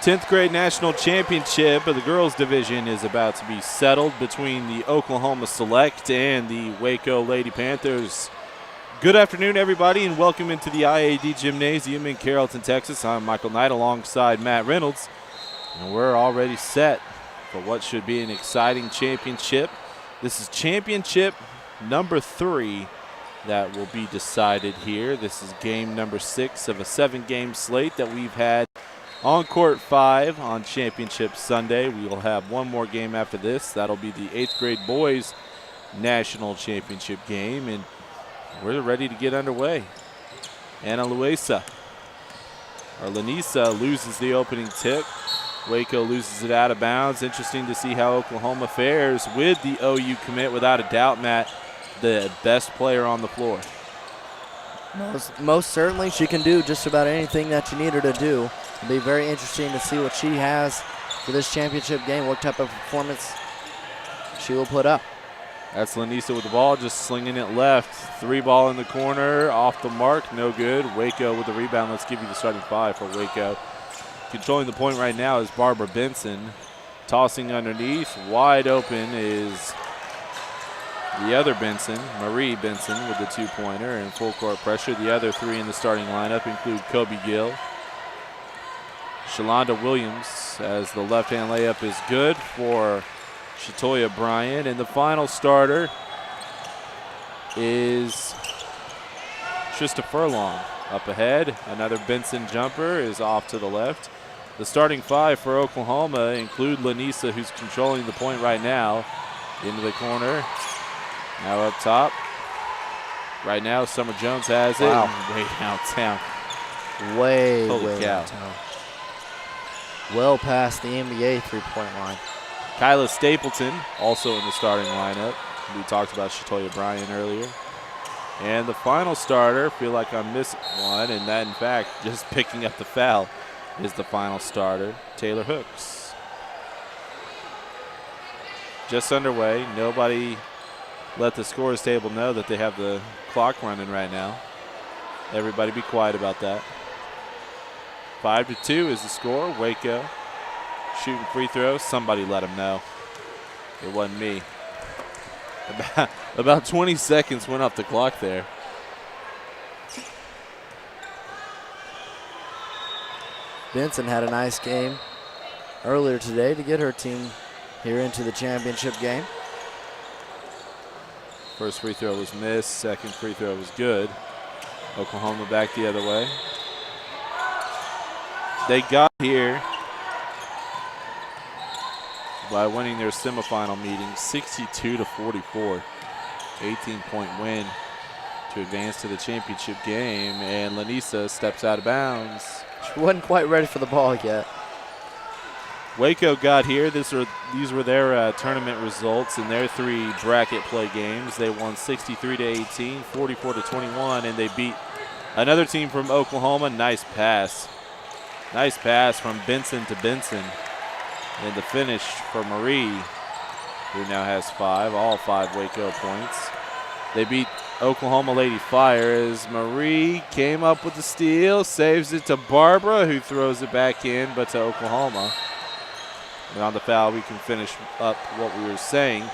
10th grade national championship of the girls division is about to be settled between the Oklahoma Select and the Waco Lady Panthers. Good afternoon, everybody, and welcome into the IAD Gymnasium in Carrollton, Texas. I'm Michael Knight alongside Matt Reynolds, and we're already set for what should be an exciting championship. This is championship number 3 that will be decided here. This is game number 6 of a 7-game slate that we've had on court 5 on Championship Sunday. We will have one more game after this. That'll be the 8th grade boys national championship game, and we're ready to get underway. Lanisa loses the opening tip. Waco loses it out of bounds. Interesting to see how Oklahoma fares with the OU commit. Without a doubt, Matt, the best player on the floor. Most certainly, she can do just about anything that you need her to do. It'll be very interesting to see what she has for this championship game, what type of performance she will put up. That's Lanisa with the ball, just slinging it left. 3 ball in the corner, off the mark, no good. Waco with the rebound. Let's give you the starting 5 for Waco. Controlling the point right now is Barbara Benson. Tossing underneath, wide open is the other Benson, Marie Benson, with the 2-pointer and full court pressure. The other 3 in the starting lineup include Kobe Gill. Shalonda Williams, as the left-hand layup is good for Shatoya Bryant. And the final starter is Trista Furlong. Up ahead, another Benson jumper is off to the left. The starting 5 for Oklahoma include Lanisa, who's controlling the point right now. Into the corner. Now up top. Right now, Summer Jones has it. Wow. Way downtown. Way Holy cow. downtown. Well past the NBA three-point line. Kyla Stapleton, also in the starting lineup. We talked about Shatoya Bryant earlier. And the final starter, feel like I missed one, and that, in fact, just picking up the foul, is the final starter, Taylor Hooks. Just underway. Nobody let the scorers table know that they have the clock running right now. Everybody be quiet about that. 5-2 is the score. Waco shooting free throws. Somebody let them know. It wasn't me. About 20 seconds went off the clock there. Benson had a nice game earlier today to get her team here into the championship game. First free throw was missed. Second free throw was good. Oklahoma back the other way. They got here by winning their semifinal meeting 62-44. 18-point win to advance to the championship game, and Lanisa steps out of bounds. She wasn't quite ready for the ball yet. Waco got here. These were their tournament results in their 3 bracket play games. They won 63-18, 44-21, and they beat another team from Oklahoma. Nice pass. Nice pass from Benson to Benson. And the finish for Marie, who now has 5, all 5 Waco points. They beat Oklahoma Lady Fire as Marie came up with the steal, saves it to Barbara, who throws it back in, but to Oklahoma. And on the foul, we can finish up what we were saying.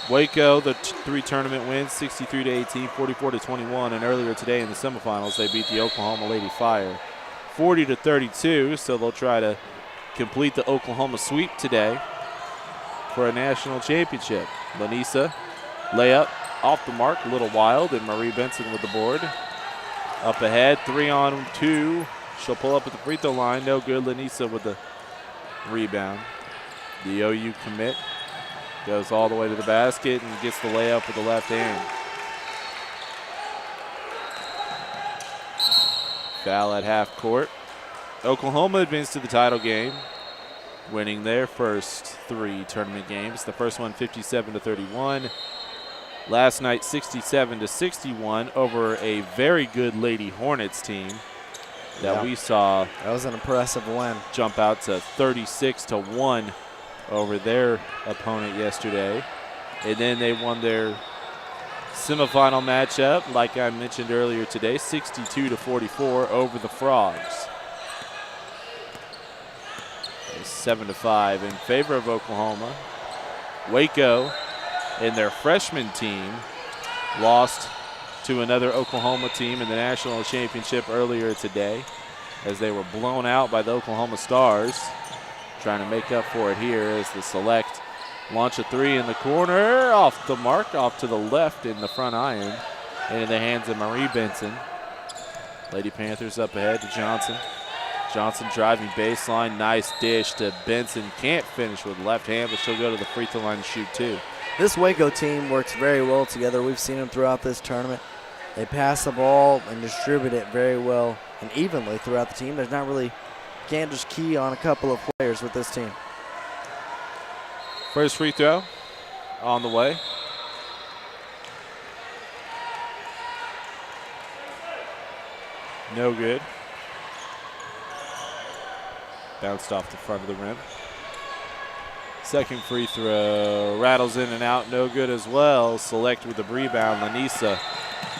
Waco, the 3 tournament wins, 63-18, 44-21, and earlier today in the semifinals, they beat the Oklahoma Lady Fire 40-32, so they'll try to complete the Oklahoma sweep today for a national championship. Lanisa, layup, off the mark, a little wild, and Marie Benson with the board. Up ahead, 3-on-2. She'll pull up at the free throw line, no good. Lanisa with the rebound. The OU commit goes all the way to the basket and gets the layup with the left hand. Foul at half court. Oklahoma advanced to the title game, winning their first 3 tournament games. The first one 57-31. Last night 67-61 over a very good Lady Hornets team that we saw. That was an impressive win. Jump out to 36-1 over their opponent yesterday. And then they won their semifinal matchup, like I mentioned earlier today, 62-44 over the Frogs. 7-5 in favor of Oklahoma. Waco and their freshman team lost to another Oklahoma team in the national championship earlier today as they were blown out by the Oklahoma Stars. Trying to make up for it here as the Select launch a three in the corner, off the mark, off to the left in the front iron, and in the hands of Marie Benson. Lady Panthers up ahead to Johnson. Johnson driving baseline, nice dish to Benson. Can't finish with left hand, but she'll go to the free throw line and shoot two. This Waco team works very well together. We've seen them throughout this tournament. They pass the ball and distribute it very well and evenly throughout the team. There's not really, can't just key on a couple of players with this team. First free throw on the way. No good. Bounced off the front of the rim. Second free throw rattles in and out, no good as well. Select with the rebound. Lanisa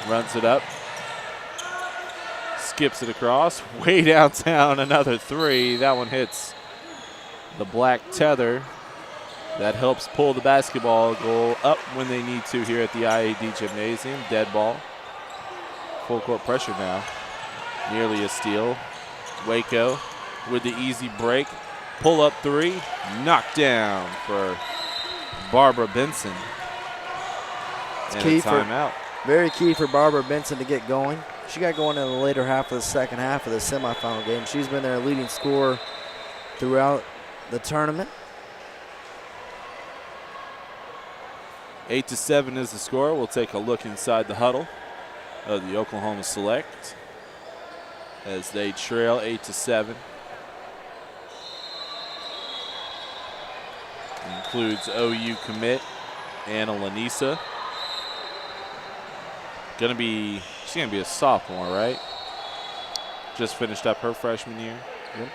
runs it up. Skips it across. Way downtown, another three. That one hits the black tether. That helps pull the basketball goal up when they need to here at the IAD Gymnasium. Dead ball. Full court pressure now. Nearly a steal. Waco with the easy break. Pull up three. Knocked down for Barbara Benson. It's and key a timeout. Very key for Barbara Benson to get going. She got going in the later half of the second half of the semifinal game. She's been their leading scorer throughout the tournament. 8-7 is the score. We'll take a look inside the huddle of the Oklahoma Select as they trail 8-7. Includes OU commit Anna Lanisa. She's gonna be a sophomore, right? Just finished up her freshman year. Yep.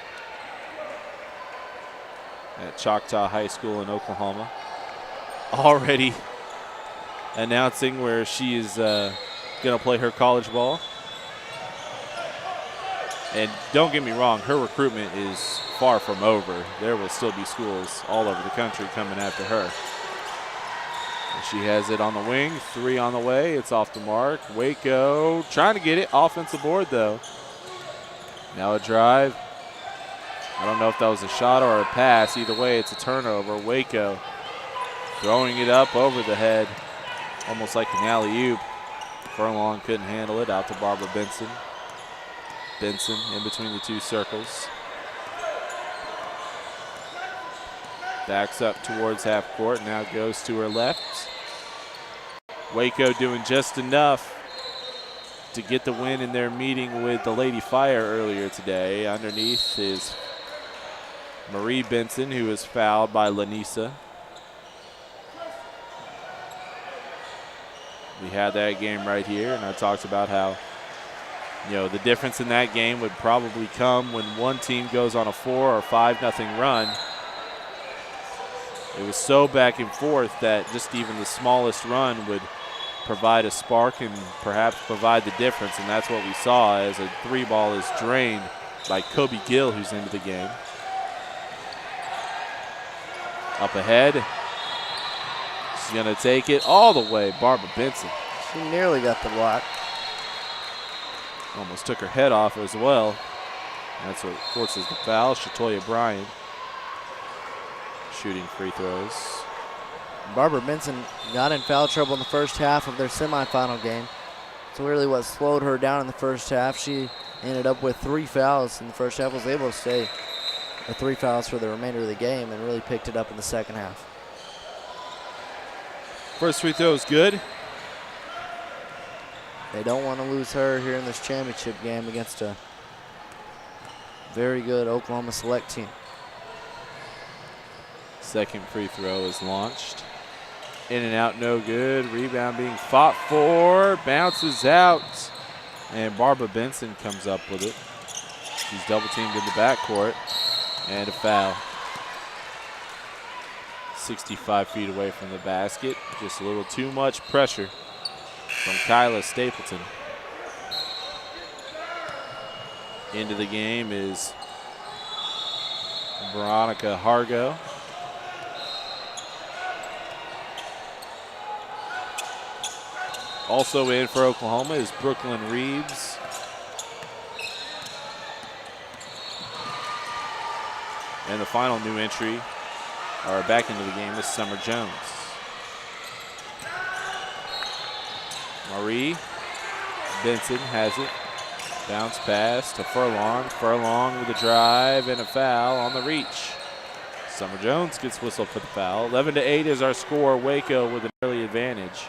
At Choctaw High School in Oklahoma. Already announcing where she is gonna play her college ball. And don't get me wrong, her recruitment is far from over. There will still be schools all over the country coming after her. And she has it on the wing, three on the way. It's off the mark. Waco trying to get it. Offensive board, though. Now a drive. I don't know if that was a shot or a pass. Either way, it's a turnover. Waco throwing it up over the head, almost like an alley-oop. Furlong couldn't handle it. Out to Barbara Benson. Benson in between the two circles. Backs up towards half court, now goes to her left. Waco doing just enough to get the win in their meeting with the Lady Fire earlier today. Underneath is Marie Benson, who was fouled by Lanisa. We had that game right here, and I talked about how the difference in that game would probably come when one team goes on a 4 or 5-0 run. It was so back and forth that just even the smallest run would provide a spark and perhaps provide the difference, and that's what we saw as a three ball is drained by Kobe Gill, who's into the game. Up ahead. She's going to take it all the way, Barbara Benson. She nearly got the block. Almost took her head off as well. That's what forces the foul. Shatoya Bryan shooting free throws. Barbara Benson got in foul trouble in the first half of their semifinal game. So really what slowed her down in the first half. She ended up with 3 fouls in the first half, was able to stay with 3 fouls for the remainder of the game and really picked it up in the second half. First free throw is good. They don't want to lose her here in this championship game against a very good Oklahoma Select team. Second free throw is launched. In and out, no good. Rebound being fought for. Bounces out. And Barbara Benson comes up with it. She's double teamed in the backcourt. And a foul. 65 feet away from the basket. Just a little too much pressure from Kyla Stapleton. Into the game is Veronica Hargo. Also in for Oklahoma is Brooklyn Reeves. And the final new entry, or back into the game, is Summer Jones. Marie Benson has it. Bounce pass to Furlong. Furlong with a drive and a foul on the reach. Summer Jones gets whistled for the foul. 11-8 is our score. Waco with an early advantage.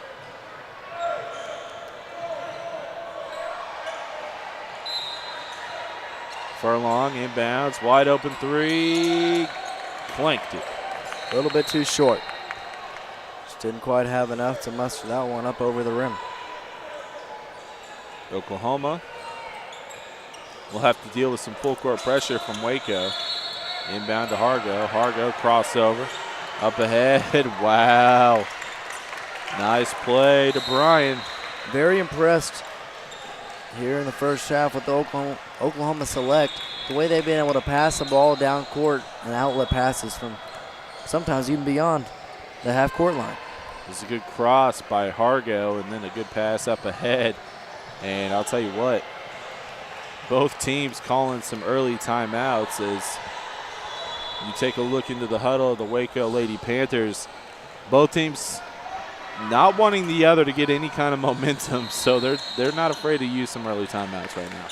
Furlong inbounds, wide open three, clanked it. A little bit too short. Just didn't quite have enough to muster that one up over the rim. Oklahoma will have to deal with some full court pressure from Waco. Inbound to Hargo. Hargo crossover. Up ahead. Wow. Nice play to Bryan. Very impressed here in the first half with the Oklahoma Select. The way they've been able to pass the ball down court and outlet passes from sometimes even beyond the half court line. It was a good cross by Hargo and then a good pass up ahead. And I'll tell you what, both teams calling some early timeouts as you take a look into the huddle of the Waco Lady Panthers. Both teams not wanting the other to get any kind of momentum, so they're not afraid to use some early timeouts right now.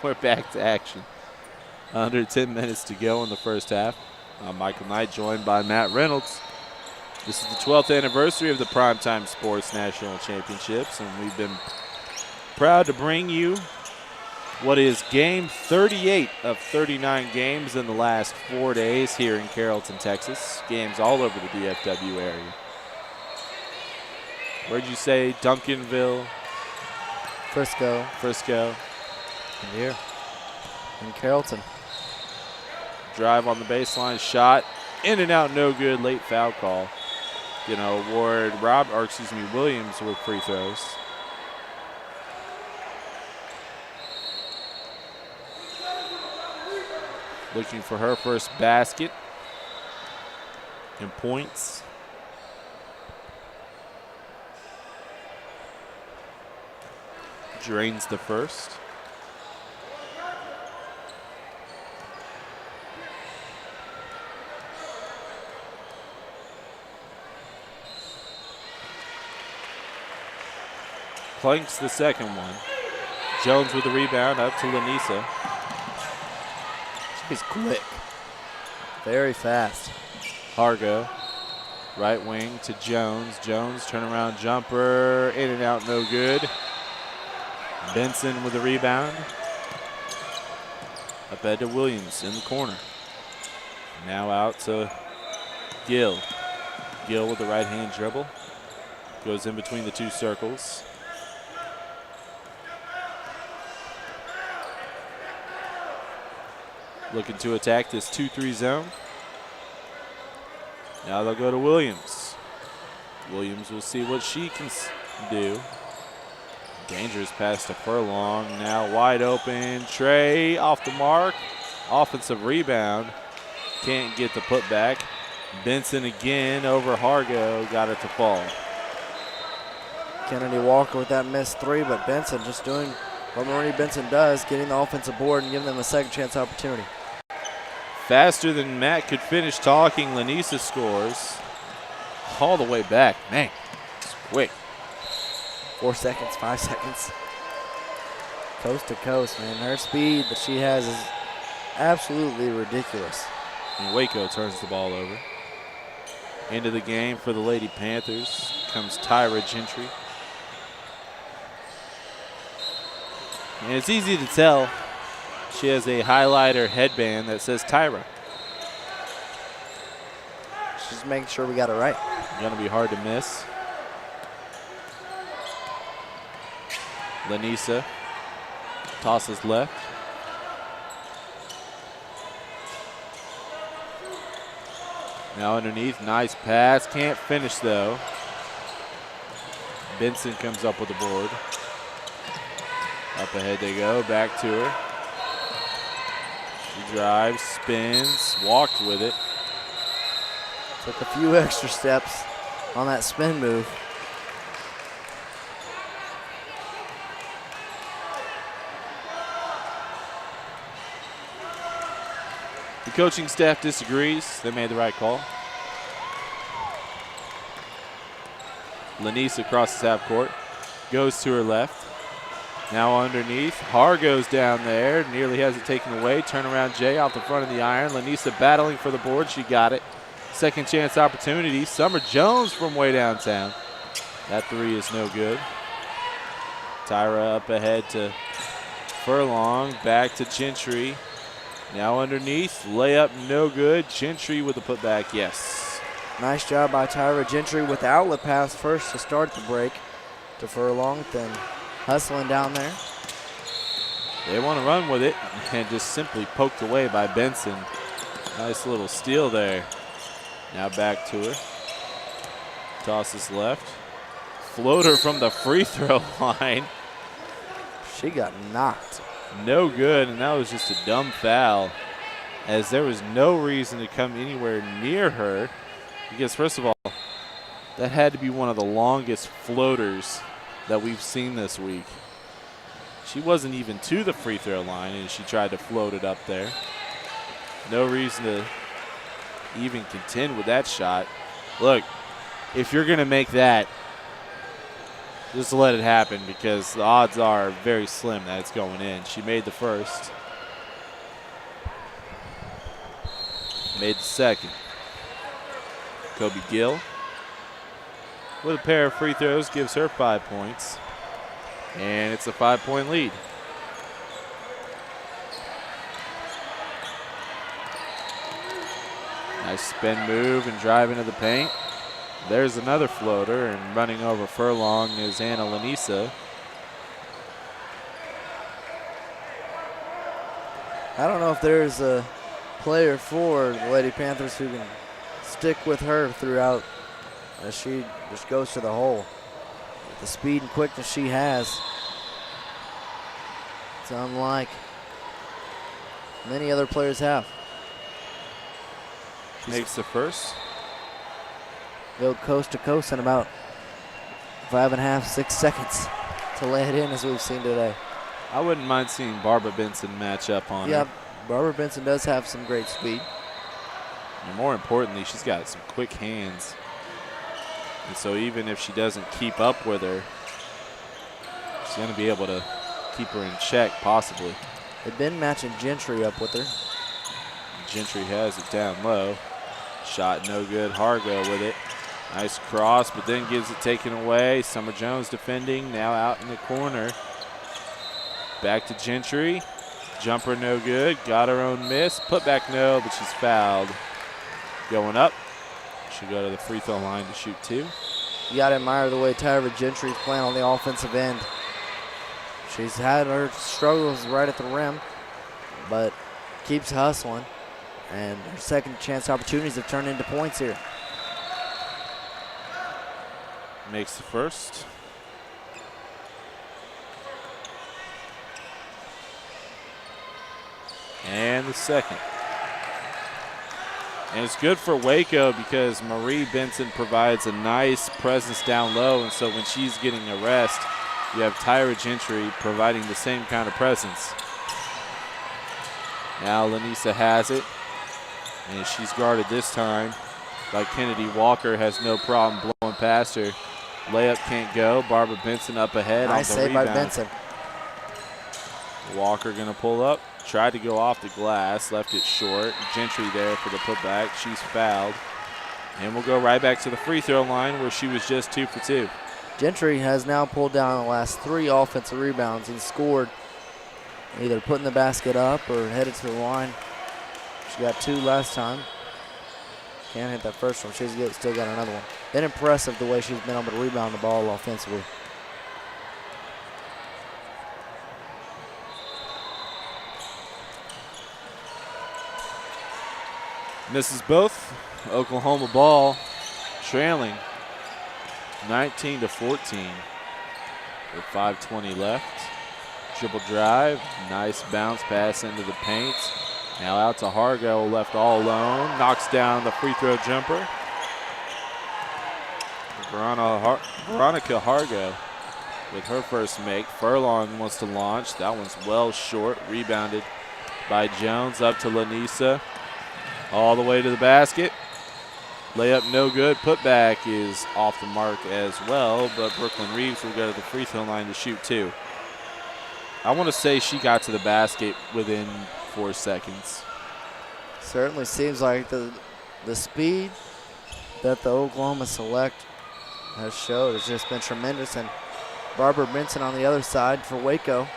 We're back to action. Under 10 minutes to go in the first half. I'm Michael Knight, joined by Matt Reynolds. This is the 12th anniversary of the PrimeTime Sports National Championships, and we've been proud to bring you what is game 38 of 39 games in the last 4 days here in Carrollton, Texas. Games all over the DFW area. Where'd you say? Duncanville? Frisco. And here in Carrollton. Drive on the baseline, shot, in and out, no good. Late foul call. Gonna award Williams with free throws. Looking for her first basket and points. Drains the first. Clanks the second one. Jones with the rebound up to Lanisa. She's quick. Very fast. Hargo, right wing to Jones. Jones, turnaround jumper, in and out, no good. Benson with the rebound. Up ahead to Williams in the corner. Now out to Gill. Gill with the right hand dribble. Goes in between the two circles. Looking to attack this 2-3 zone. Now they'll go to Williams. Williams will see what she can do. Dangerous pass to Furlong. Now wide open. Trey off the mark. Offensive rebound. Can't get the putback. Benson again over Hargo. Got it to fall. Kennedy Walker with that missed three, but Benson just doing what Marie Benson does, getting the offensive board and giving them a second chance opportunity. Faster than Matt could finish talking, Lanisa scores. All the way back. Man, it's quick. 4 seconds, 5 seconds. Coast to coast, man. Her speed that she has is absolutely ridiculous. And Waco turns the ball over. Into the game for the Lady Panthers comes Tyra Gentry. And it's easy to tell. She has a highlighter headband that says Tyra. She's making sure we got it right. Gonna be hard to miss. Lanisa tosses left. Now underneath, nice pass. Can't finish though. Benson comes up with the board. Up ahead they go, back to her. She drives, spins, walked with it. Took a few extra steps on that spin move. The coaching staff disagrees. They made the right call. Lanise across the half court. Goes to her left. Now underneath. Har goes down there. Nearly has it taken away. Turnaround Jay off the front of the iron. Lanisa battling for the board. She got it. Second chance opportunity. Summer Jones from way downtown. That three is no good. Tyra up ahead to Furlong. Back to Gentry. Now underneath. Layup no good. Gentry with the putback. Yes. Nice job by Tyra Gentry with the outlet pass first to start the break to Furlong, then hustling down there. They want to run with it and just simply poked away by Benson. Nice little steal there. Now back to her. Tosses left. Floater from the free throw line. She got knocked. No good, and that was just a dumb foul, as there was no reason to come anywhere near her, because first of all, that had to be one of the longest floaters that we've seen this week. She wasn't even to the free throw line, and she tried to float it up there. No reason to even contend with that shot. Look, if you're going to make that, just let it happen, because the odds are very slim that it's going in. She made the first. Made the second. Kobe Gill with a pair of free throws gives her 5 points. And it's a 5-point lead. Nice spin move and drive into the paint. There's another floater, and running over Furlong is Anna Lanisa. I don't know if there's a player for the Lady Panthers who can stick with her throughout as she just goes to the hole. With the speed and quickness she has, it's unlike many other players have. Makes the first. Go coast to coast in about 5.5, 6 seconds to lay it in, as we've seen today. I wouldn't mind seeing Barbara Benson match up on her. Yeah, Barbara Benson does have some great speed. And more importantly, she's got some quick hands. And so even if she doesn't keep up with her, she's going to be able to keep her in check, possibly. They've been matching Gentry up with her. Gentry has it down low. Shot no good. Hargo with it. Nice cross, but then gives it taken away. Summer Jones defending, now out in the corner. Back to Gentry. Jumper no good. Got her own miss. Put back no, but she's fouled. Going up. She'll go to the free throw line to shoot two. You got to admire the way Tyra Gentry's playing on the offensive end. She's had her struggles right at the rim, but keeps hustling. And her second chance opportunities have turned into points here. Makes the first. And the second. And it's good for Waco because Marie Benson provides a nice presence down low, and so when she's getting a rest, you have Tyra Gentry providing the same kind of presence. Now Lanisa has it, and she's guarded this time by Kennedy Walker. Has no problem blowing past her. Layup can't go. Barbara Benson up ahead. Nice on the save rebound. by Benson. Walker gonna pull up. Tried to go off the glass, left it short. Gentry there for the putback. She's fouled. And we'll go right back to the free throw line where she was just 2 for 2. Gentry has now pulled down the last 3 offensive rebounds and scored, either putting the basket up or headed to the line. She got 2 last time. Can't hit that first one. She's still got another one. Been impressive the way she's been able to rebound the ball offensively. Misses both. Oklahoma ball, trailing 19-14 with 5:20 left. Dribble drive, nice bounce pass into the paint. Now out to Hargo, left all alone. Knocks down the free throw jumper. Veronica Hargo with her first make. Furlong wants to launch. That one's well short. Rebounded by Jones. Up to Lanisa. All the way to the basket. Layup no good. Putback is off the mark as well, but Brooklyn Reeves will go to the free throw line to shoot 2. I want to say she got to the basket within 4 seconds. Certainly seems like the speed that the Oklahoma Select has showed has just been tremendous. And Barbara Benson on the other side for Waco.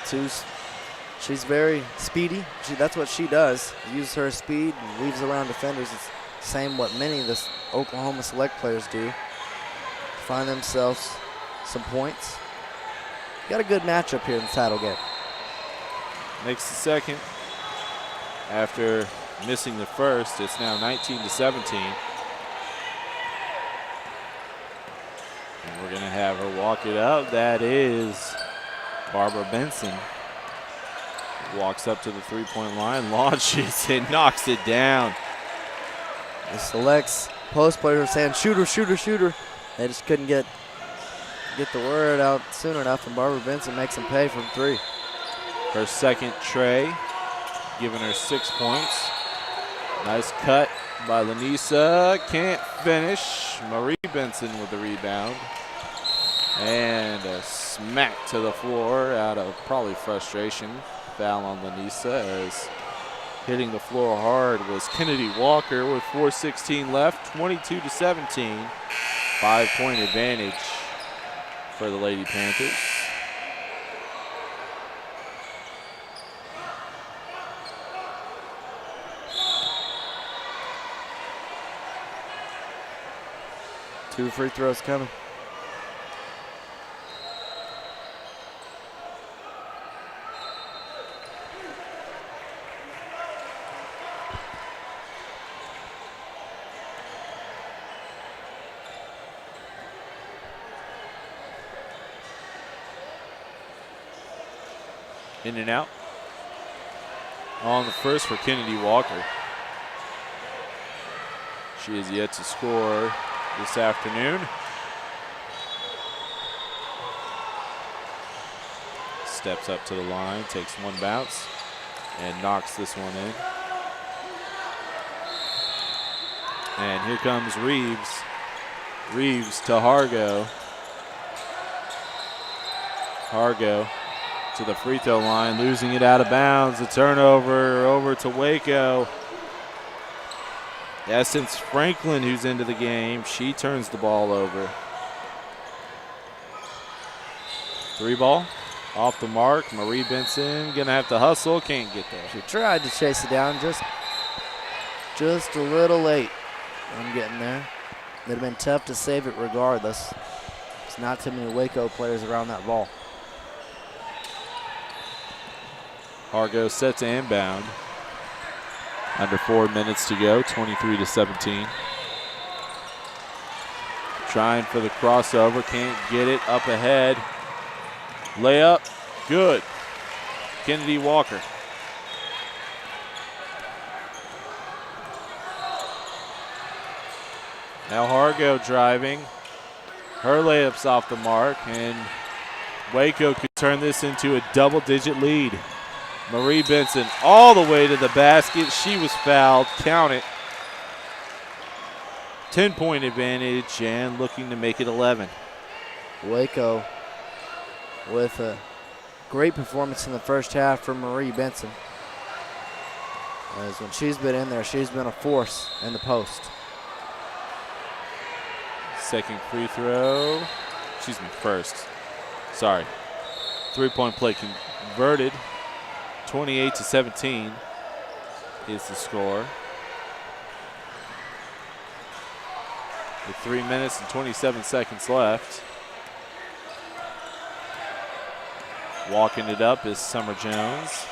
She's very speedy. That's what she does. Use her speed and weaves around defenders. It's the same what many of the Oklahoma Select players do. Find themselves some points. Got a good matchup here in the title game. Makes the second. After missing the first, it's now 19-17. And we're going to have her walk it up. That is Barbara Benson. Walks up to the three-point line, launches, and knocks it down. The Select's post players are saying, shooter, shooter, shooter. They just couldn't get the word out soon enough, and Barbara Benson makes them pay from 3. Her second tray, giving her 6 points. Nice cut by Lanisa. Can't finish. Marie Benson with the rebound. And a smack to the floor out of probably frustration. Foul on Lanisa as hitting the floor hard was Kennedy Walker with 4:16 left. 22-17. 5-point advantage for the Lady Panthers. Two free throws coming. In and out. On the first for Kennedy Walker. She is yet to score this afternoon. Steps up to the line, takes one bounce, and knocks this one in. And here comes Reeves. Reeves to Hargo. Hargo to the free throw line, losing it out of bounds. A turnover over to Waco. Essence Franklin, who's into the game, she turns the ball over. 3 ball, off the mark. Marie Benson gonna have to hustle, can't get there. She tried to chase it down, just a little late on getting there. It'd have been tough to save it regardless. There's not too many Waco players around that ball. Hargo set to inbound. Under 4 minutes to go, 23-17. Trying for the crossover, can't get it, up ahead. Layup, good. Kennedy Walker. Now Hargo driving. Her layup's off the mark, and Waco could turn this into a double-digit lead. Marie Benson all the way to the basket. She was fouled. Count it. 10-point advantage and looking to make it 11. Waco with a great performance in the first half from Marie Benson. As when she's been in there, she's been a force in the post. Second free throw. First. Sorry. 3-point play converted. 28-17 is the score. With 3 minutes and 27 seconds left. Walking it up is Summer Jones.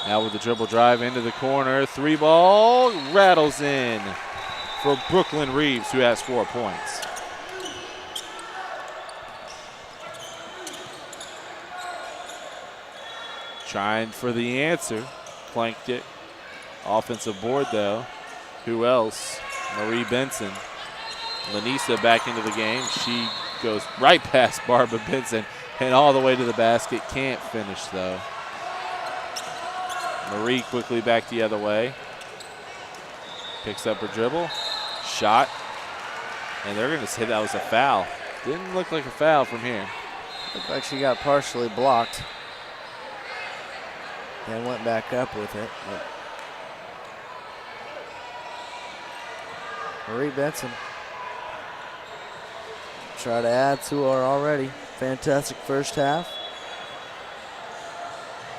Now with the dribble drive into the corner. 3-ball rattles in for Brooklyn Reeves, who has 4 points. Trying for the answer. Planked it. Offensive board, though. Who else? Marie Benson. Lanisa back into the game. She goes right past Barbara Benson and all the way to the basket. Can't finish, though. Marie quickly back the other way. Picks up her dribble. Shot. And they're going to say that was a foul. Didn't look like a foul from here. Looked like she got partially blocked. And went back up with it. Marie Benson try to add to our already fantastic first half.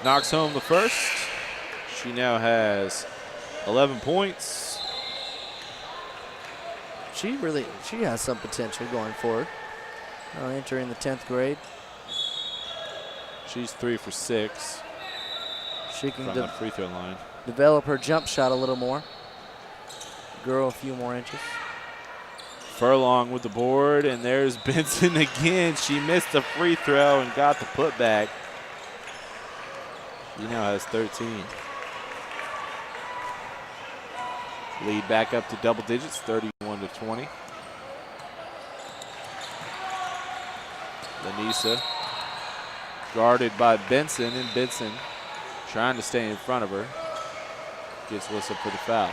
Knocks home the first. She now has 11 points. She has some potential going forward. Entering the 10th grade. She's 3 for 6. She can from the free throw line. Develop her jump shot a little more. Grow a few more inches. Furlong with the board, and there's Benson again. She missed the free throw and got the putback. She now has 13. Lead back up to double digits, 31-20. Lanisa guarded by Benson, and Benson trying to stay in front of her. Gets whistled for the foul.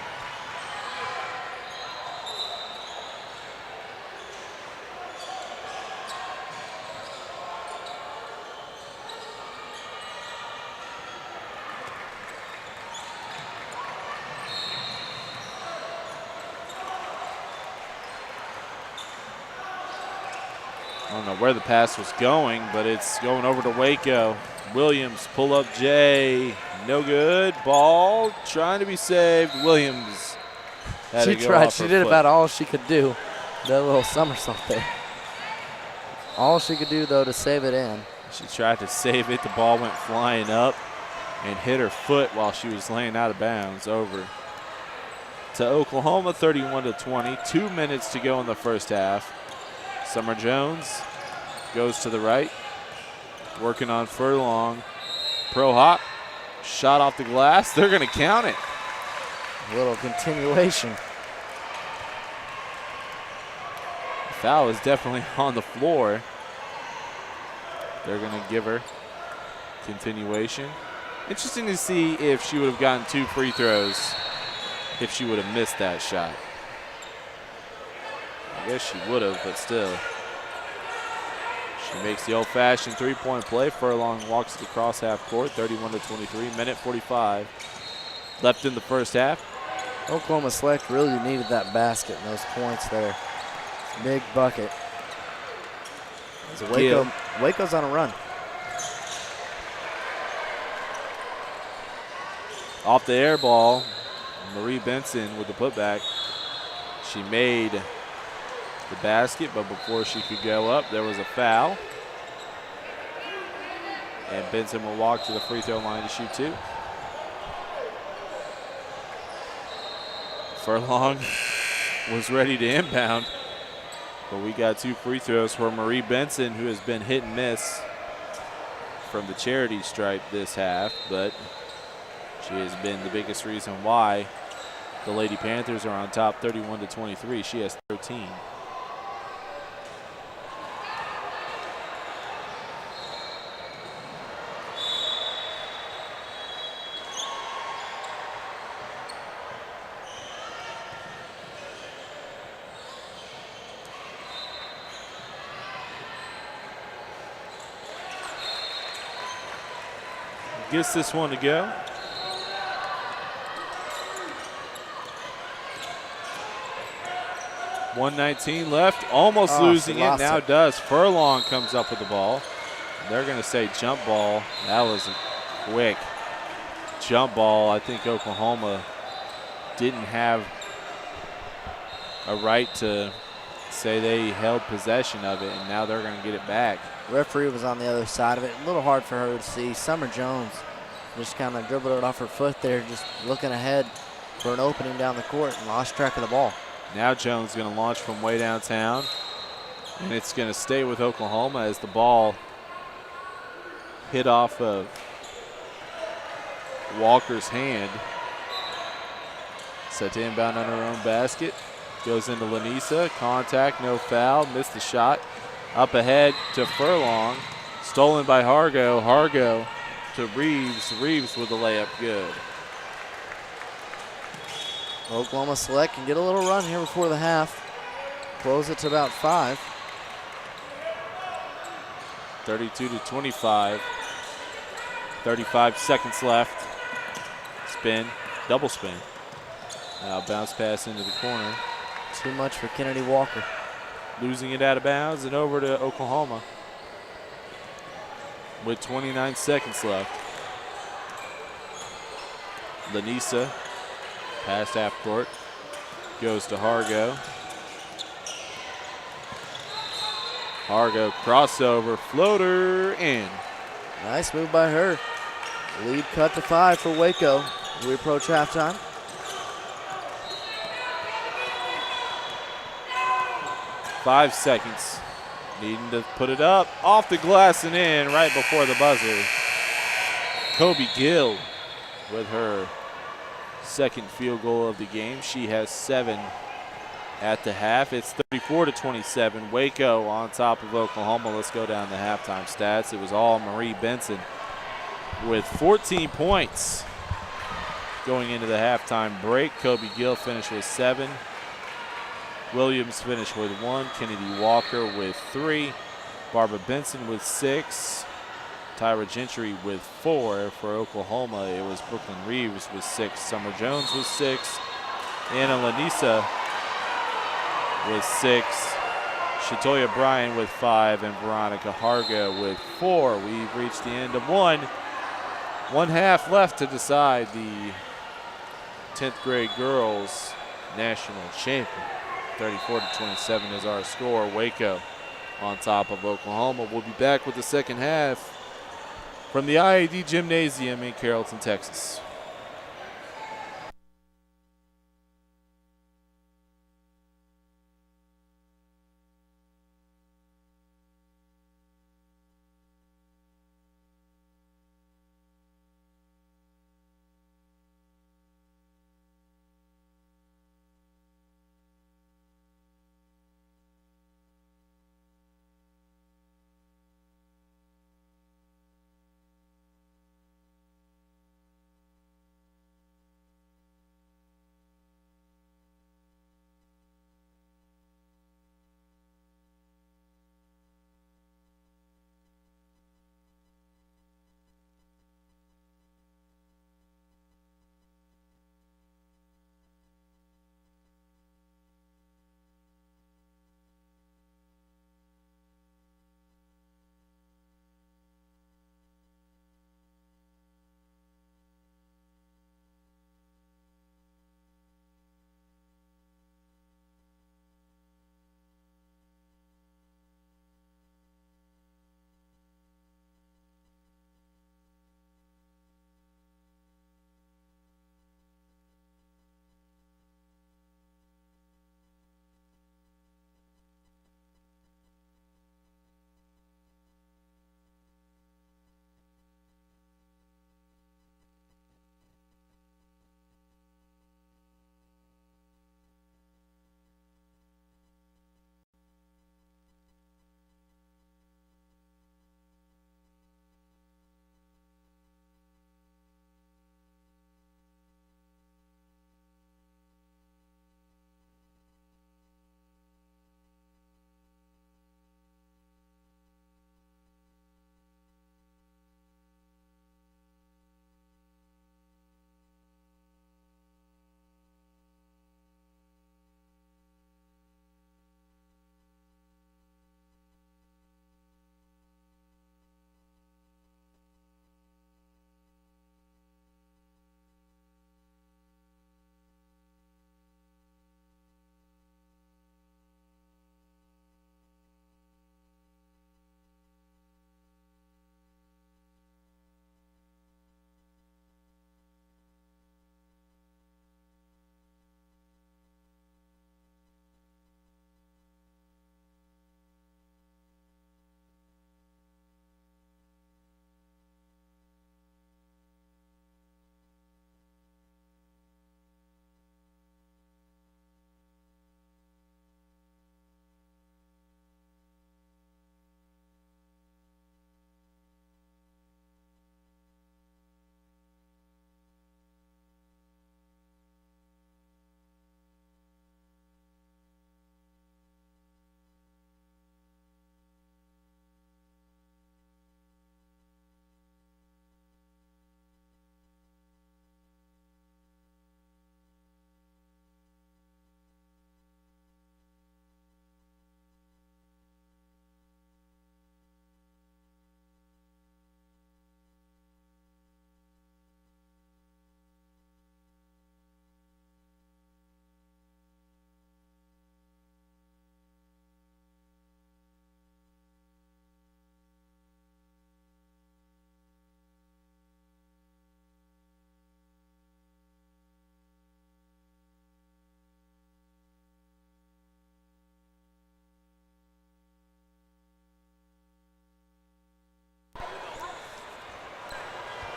I don't know where the pass was going, but it's going over to Waco. Williams, pull up Jay, no good. Ball trying to be saved. Williams had to go tried. off She her did foot. about all she could do. That little somersault there. All she could do, though, to save it in. She tried to save it. The ball went flying up and hit her foot while she was laying out of bounds. Over to Oklahoma, 31-20. 2 minutes to go in the first half. Summer Jones goes to the right, working on Furlong. Pro hop, shot off the glass. They're going to count it. A little continuation. The foul is definitely on the floor. They're going to give her continuation. Interesting to see if she would have gotten 2 free throws if she would have missed that shot. I guess she would have, but still. She makes the old-fashioned three-point play. Furlong walks it across half court, 31-23, minute 45 left in the first half. Oklahoma Select really needed that basket and those points there. Big bucket. So Waco's on a run. Off the air ball, Marie Benson with the putback. She made the basket, but before she could go up, there was a foul. And Benson will walk to the free throw line to shoot 2. Furlong was ready to inbound, but we got 2 free throws for Marie Benson, who has been hit and miss from the charity stripe this half, but she has been the biggest reason why the Lady Panthers are on top, 31-23. She has 13. Gets this one to go. .119 left, almost losing it, now does. Furlong comes up with the ball. They're going to say jump ball. That was a quick jump ball. I think Oklahoma didn't have a right to say they held possession of it, and now they're going to get it back. Referee was on the other side of it. A little hard for her to see. Summer Jones Just kind of dribbled it off her foot there, just looking ahead for an opening down the court and lost track of the ball. Now Jones going to launch from way downtown, and it's going to stay with Oklahoma as the ball hit off of Walker's hand. Set to inbound on her own basket. Goes into Lanisa. Contact, no foul. Missed the shot. Up ahead to Furlong. Stolen by Hargo. Hargo to Reeves. Reeves with the layup. Good. Oklahoma Select can get a little run here before the half. Close it to about 5. 32-25. 35 seconds left. Spin. Double spin. Now bounce pass into the corner. Too much for Kennedy Walker. Losing it out of bounds and over to Oklahoma with 29 seconds left. Lanisa, past half court, goes to Hargo. Hargo crossover, floater in. Nice move by her. Lead cut to 5 for Waco. We approach halftime. 5 seconds. Needing to put it up, off the glass and in right before the buzzer. Kobe Gill with her second field goal of the game. She has 7 at the half. It's 34-27. Waco on top of Oklahoma. Let's go down the halftime stats. It was all Marie Benson with 14 points going into the halftime break. Kobe Gill finished with 7. Williams finished with 1. Kennedy Walker with 3. Barbara Benson with 6. Tyra Gentry with 4. For Oklahoma, it was Brooklyn Reeves with 6. Summer Jones with 6. Anna Lanisa with 6. Shatoya Bryan with 5. And Veronica Hargo with 4. We've reached the end of one half left to decide the 10th grade girls national champion. 34-27 is our score. Waco on top of Oklahoma. We'll be back with the second half from the IAD Gymnasium in Carrollton, Texas.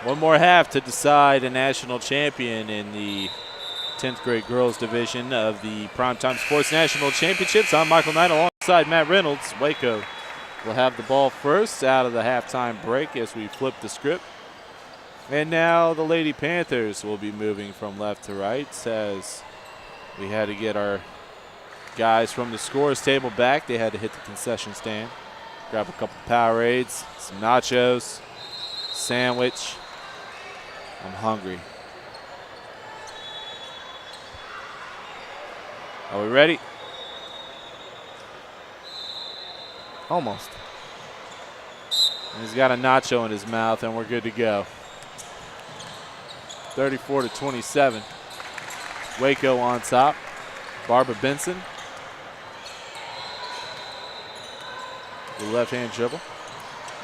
One more half to decide a national champion in the 10th grade girls division of the Primetime Sports National Championships. I'm Michael Knight alongside Matt Reynolds. Waco will have the ball first out of the halftime break as we flip the script. And now the Lady Panthers will be moving from left to right as we had to get our guys from the scores table back. They had to hit the concession stand, grab a couple Powerades, some nachos, sandwich. I'm hungry. Are we ready? Almost. He's got a nacho in his mouth, and we're good to go. 34-27. Waco on top. Barbara Benson. The left-hand dribble.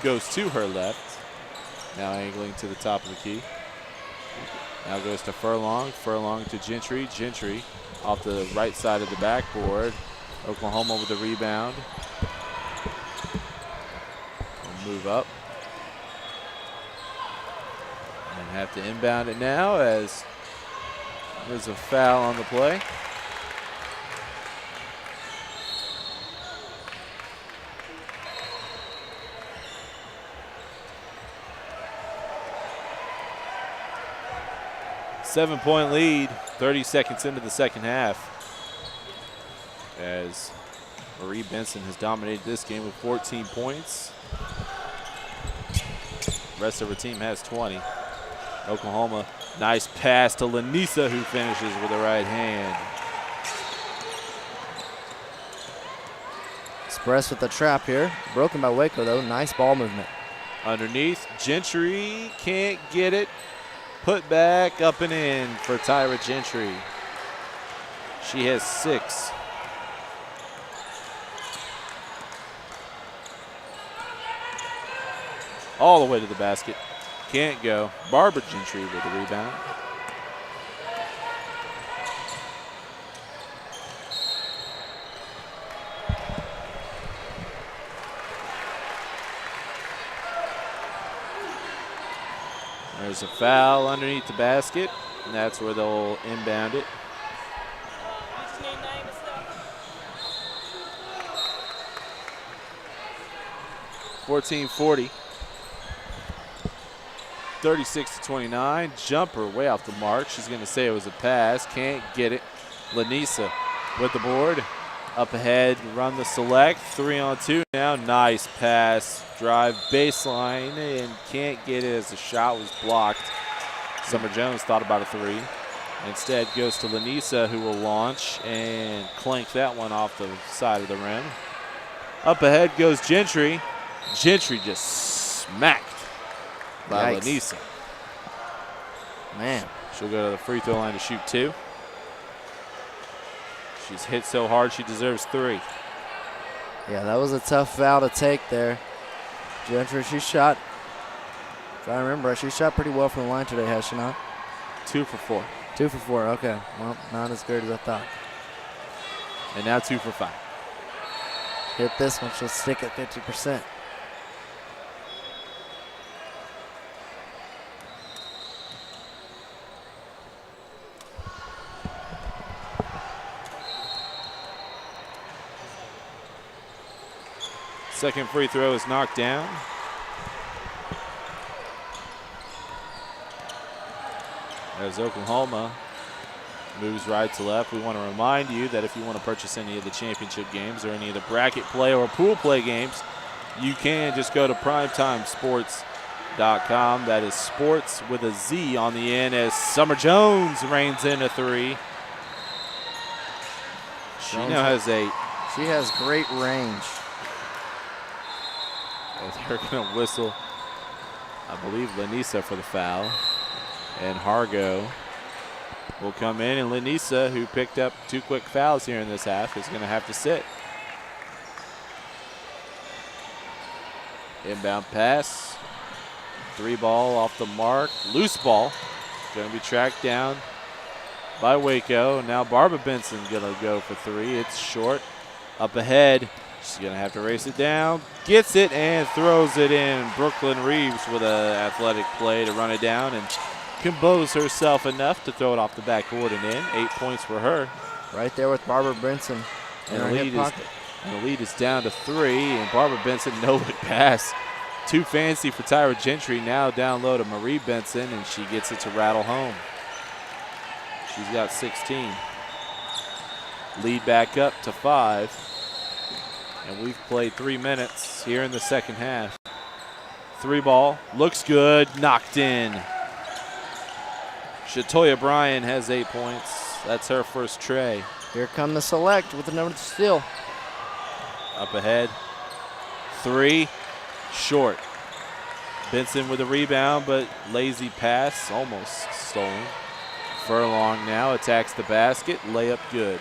Goes to her left. Now angling to the top of the key. Now goes to Furlong. Furlong to Gentry. Gentry off the right side of the backboard. Oklahoma with the rebound. We'll move up. And have to inbound it now as there's a foul on the play. Seven-point lead, 30 seconds into the second half, as Marie Benson has dominated this game with 14 points. The rest of her team has 20. Oklahoma, nice pass to Lanisa, who finishes with the right hand. Express with the trap here. Broken by Waco, though. Nice ball movement. Underneath, Gentry can't get it. Put back, up and in for Tyra Gentry. She has 6. All the way to the basket. Can't go. Barbara Gentry with the rebound. There's a foul underneath the basket, and that's where they'll inbound it. 14-40. 36-29. Jumper way off the mark. She's going to say it was a pass. Can't get it. Lanisa with the board. Up ahead, run the select. 3-on-2 now. Nice pass. Drive baseline and can't get it as the shot was blocked. Summer Jones thought about a 3. Instead goes to Lanisa, who will launch and clank that one off the side of the rim. Up ahead goes Gentry. Gentry just smacked by Lanisa. Man. She'll go to the free throw line to shoot 2. She's hit so hard she deserves 3. Yeah, that was a tough foul to take there. Gentry, she shot, if I remember, she shot pretty well from the line today, has she not? 2 for 4. 2 for 4, okay. Well, not as good as I thought. And now 2 for 5. Hit this one, she'll stick at 50%. Second free throw is knocked down. As Oklahoma moves right to left, we want to remind you that if you want to purchase any of the championship games or any of the bracket play or pool play games, you can just go to PrimetimeSports.com. That is sports with a Z on the end as Summer Jones reigns in a 3. She now has 8. She has great range. They're going to whistle, I believe, Lanisa for the foul. And Hargo will come in, and Lanisa, who picked up 2 quick fouls here in this half, is going to have to sit. Inbound pass. 3 ball off the mark. Loose ball. Going to be tracked down by Waco. Now Barbara Benson going to go for 3. It's short. Up ahead. She's going to have to race it down. Gets it and throws it in. Brooklyn Reeves with an athletic play to run it down and compose herself enough to throw it off the backboard and in. 8 points for her. Right there with Barbara Benson in her hip pocket. And the lead is down to 3, and Barbara Benson, no-look pass. Too fancy for Tyra Gentry. Now down low to Marie Benson, and she gets it to rattle home. She's got 16. Lead back up to 5. And we've played 3 minutes here in the second half. 3 ball, looks good, knocked in. Shatoya Bryan has 8 points. That's her first tray. Here come the Select with another steal. Up ahead, 3, short. Benson with a rebound, but lazy pass, almost stolen. Furlong now attacks the basket, layup good.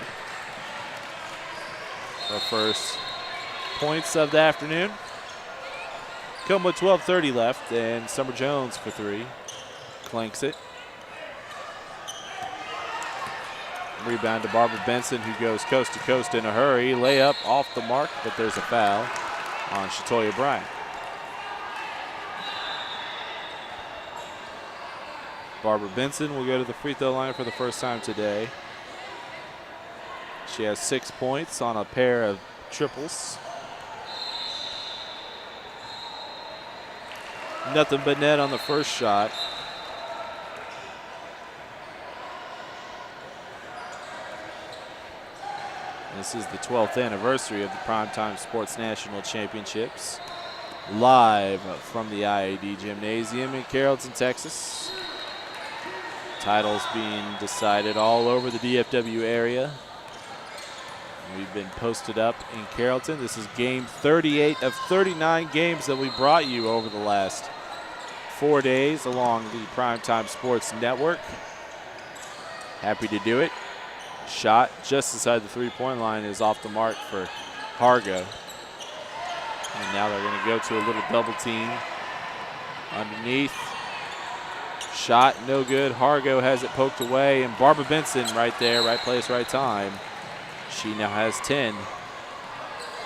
Her first points of the afternoon. Come with 12:30 left, and Summer Jones for 3. Clanks it. Rebound to Barbara Benson, who goes coast to coast in a hurry. Layup off the mark, but there's a foul on Shatoya Bryan. Barbara Benson will go to the free throw line for the first time today. She has 6 points on a pair of triples. Nothing but net on the first shot. This is the 12th anniversary of the PrimeTime Sports National Championships. Live from the IAD Gymnasium in Carrollton, Texas. Titles being decided all over the DFW area. We've been posted up in Carrollton. This is game 38 of 39 games that we brought you over the last 4 days along the PrimeTime Sports Network. Happy to do it. Shot just inside the three-point line is off the mark for Hargo. And now they're going to go to a little double team underneath. Shot no good. Hargo has it poked away, and Barbara Benson right there, right place, right time. She now has 10.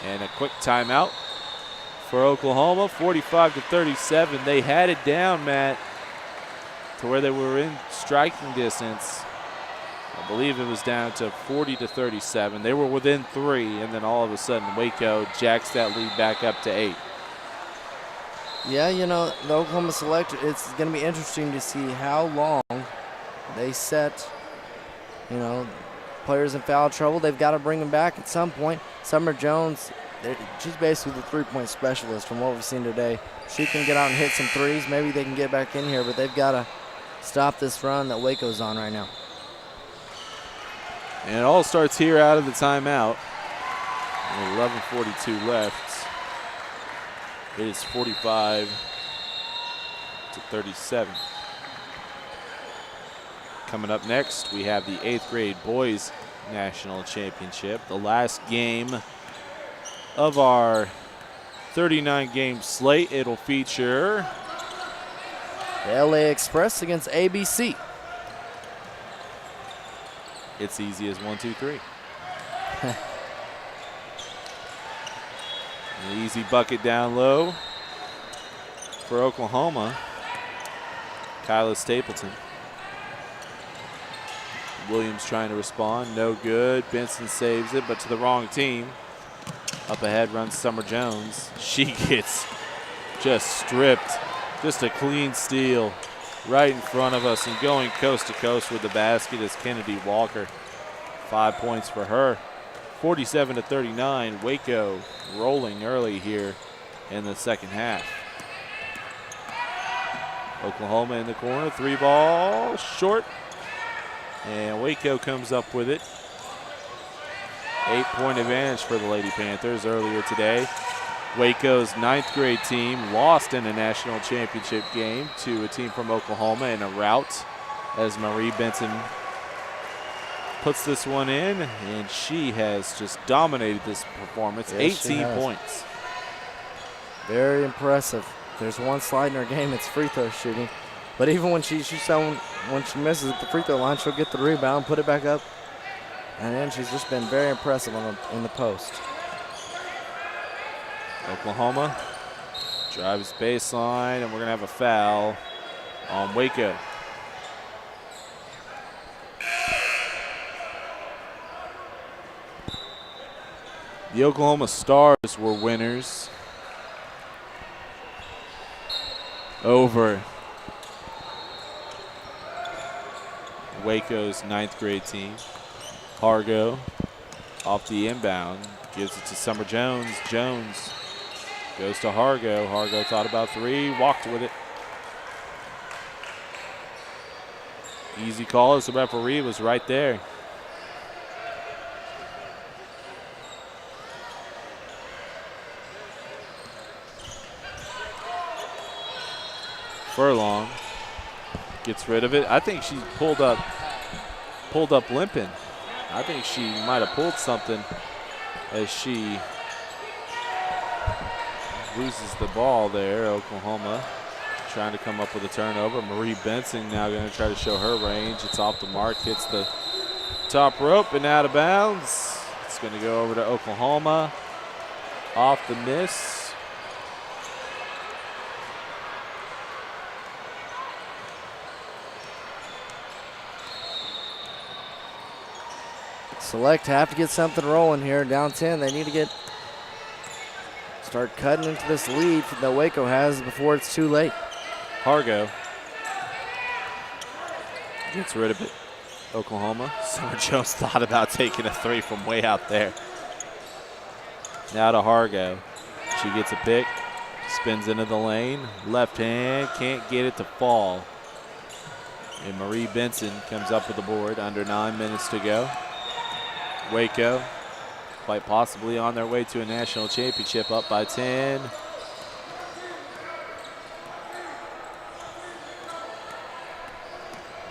And a quick timeout for Oklahoma, 45-37. They had it down, Matt, to where they were in striking distance. I believe it was down to 40-37. They were within 3, and then all of a sudden Waco jacks that lead back up to 8. Yeah, you know, the Oklahoma Select, it's going to be interesting to see how long they set, you know, players in foul trouble. They've got to bring them back at some point. Summer Jones, she's basically the three-point specialist from what we've seen today. She can get out and hit some threes. Maybe they can get back in here, but they've got to stop this run that Waco's on right now. And it all starts here out of the timeout. 11:42 left. It is 45-37. Coming up next, we have the 8th grade boys national championship. The last game of our 39-game slate. It'll feature the LA Express against ABC. It's easy as 1, 2, 3. An easy bucket down low for Oklahoma. Kyla Stapleton. Williams trying to respond, no good. Benson saves it, but to the wrong team. Up ahead runs Summer Jones. She gets just stripped. Just a clean steal right in front of us, and going coast to coast with the basket is Kennedy Walker. 5 points for her. 47-39. Waco rolling early here in the second half. Oklahoma in the corner, 3 ball, short. And Waco comes up with it. 8-point advantage for the Lady Panthers earlier today. Waco's 9th grade team lost in a national championship game to a team from Oklahoma in a rout as Marie Benson puts this one in, and she has just dominated this performance. Yes, 18 points. Very impressive. There's one slide in her game, it's free throw shooting. But even when she misses at the free throw line, she'll get the rebound, put it back up, and then she's just been very impressive in the post. Oklahoma drives baseline, and we're going to have a foul on Waco. The Oklahoma Stars were winners over Waco's 9th grade team. Hargo off the inbound, gives it to Summer Jones. Jones goes to Hargo. Hargo thought about three, walked with it. Easy call as the referee was right there. Furlong gets rid of it. I think she pulled up limping. I think she might have pulled something as she loses the ball there. Oklahoma trying to come up with a turnover. Marie Benson now going to try to show her range. It's off the mark, hits the top rope and out of bounds. It's going to go over to Oklahoma. Off the miss. Select have to get something rolling here. Down 10. They need to start cutting into this lead that Waco has before it's too late. Hargo gets rid of it. Oklahoma. Summer Jones thought about taking a three from way out there. Now to Hargo. She gets a pick. Spins into the lane. Left hand. Can't get it to fall. And Marie Benson comes up with the board. Under 9 minutes to go. Waco, quite possibly on their way to a national championship, up by 10.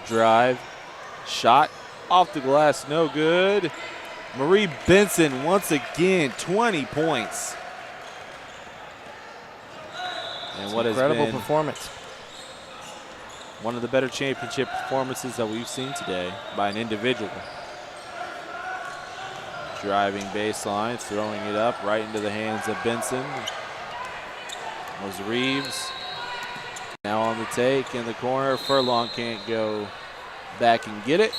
Drive, shot, off the glass, no good. Marie Benson once again, 20 points. And what has incredible been performance. One of the better championship performances that we've seen today by an individual. Driving baseline, throwing it up right into the hands of Benson. Was Reeves. Now on the take in the corner. Furlong can't go back and get it.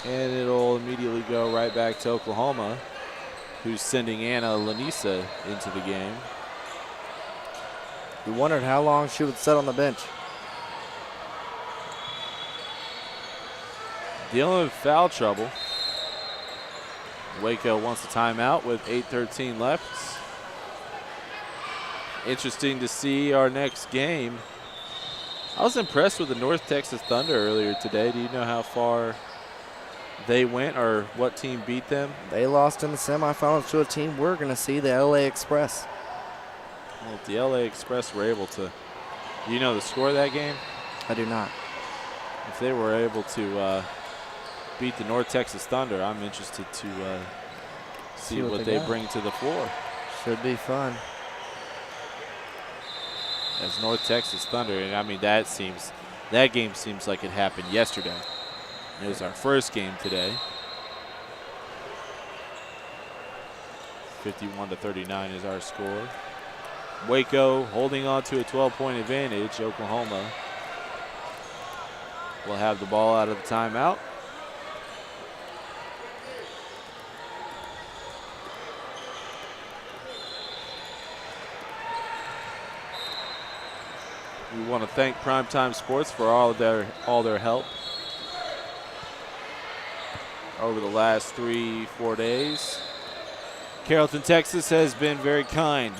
And it'll immediately go right back to Oklahoma, who's sending Anna Lanisa into the game. We wondered how long she would sit on the bench. Dealing with foul trouble. Waco wants a timeout with 8:13 left. Interesting to see our next game. I was impressed with the North Texas Thunder earlier today. Do you know how far they went or what team beat them? They lost in the semifinals to a team we're going to see, the LA Express. Well, if the LA Express were able to, do you know the score of that game? I do not. If they were able to beat the North Texas Thunder, I'm interested to see what they bring to the floor. Should be fun. As North Texas Thunder, and I mean that game seems like it happened yesterday. It was our first game today. 51-39 is our score. Waco holding on to a 12-point advantage. Oklahoma will have the ball out of the timeout. We want to thank PrimeTime Sports for all their help over the last 3-4 days. Carrollton, Texas has been very kind